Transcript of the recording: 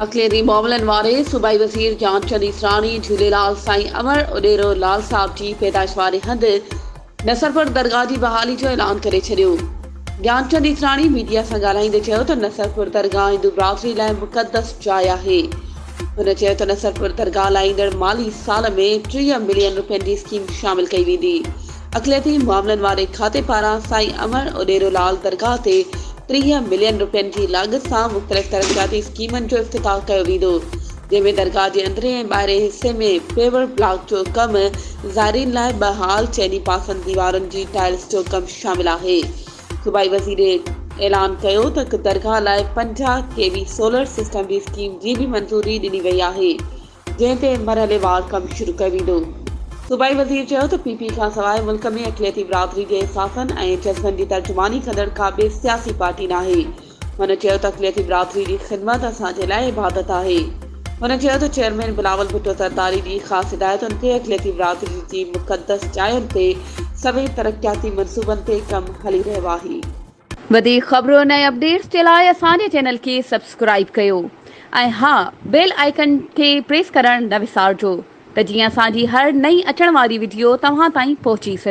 अक़लियती मामलनि वारे सूबाई वज़ीर ज्ञानचंद ईसराणी झूलेलाल साईं अमर उॾेरो लाल साहब जी पैदाइश वारे हंधि नसरपुर दरगाह जी बहाली जो ऐलान करे छॾियो। ज्ञानचंद ईसराणी मीडिया सां ॻाल्हाईंदे चयो त नसरपुर दरगाह हिंदू बिरादरी लाइ मुक़दस जाइ आहे। हुन चयो त नसरपुर दरगाह लाइ ईंदड़ माली साल में 30 मिलियन रुपयनि जी स्कीम शामिल कई वेंदी। अक़लियती मामलनि वारे खाते पारां साईं अमर उॾेरो लाल दरगाह ते 30 मिलियन रुपयनि जी लाॻत सां मुख़्तलिफ़ तरक़ियाती स्कीमनि जो इफ़्तिताह कयो वेंदो, जंहिंमें दरगाह जे अंदरें ऐं ॿाहिरें हिसे में पेवर ब्लॉक जो कमु, ज़ाइरीन लाइ बहाल चइनी पासनि दीवारुनि जी टाइल्स जो कमु शामिल आहे। सूबाई वज़ीर ऐलान कयो त दरगाह लाइ 50 kV सोलर सिस्टम जी स्कीम जी बि मंज़ूरी ॾिनी वई आहे, जंहिं ते मरहलेवार कमु शुरू कयो वेंदो। सूबाई वज़ीर चयो त पीपी खां सवाइ मुल्क में अक़लियती बिरादरी जे अहसासनि ऐं जज़्बनि जी तर्जुमानी कंदड़ का बि सियासी पार्टी नाहे। हुन चयो त अक़लियती बिरादरी जी ख़िदमत असांजे लाइ इबादत आहे। हुन चयो त चेयरमैन बिलावल भुट्टो ज़रदारी ॾी ख़ासि हिदायतुनि ते अक़लियती बिरादरी जी मुक़दस जायुनि ते सभई तरक़ियाती मंसूबनि ते कमु हली रहियो आहे। वधीक ख़बरुनि ऐं अपडेट्स जे लाइ असांजे चैनल खे सब्सक्राइब कयो ऐं हा, बेल आइकन खे प्रेस करणु न विसारिजो त जीअं असांजी हर नई अचण वारी वीडियो तव्हां ताईं पहुची सघे।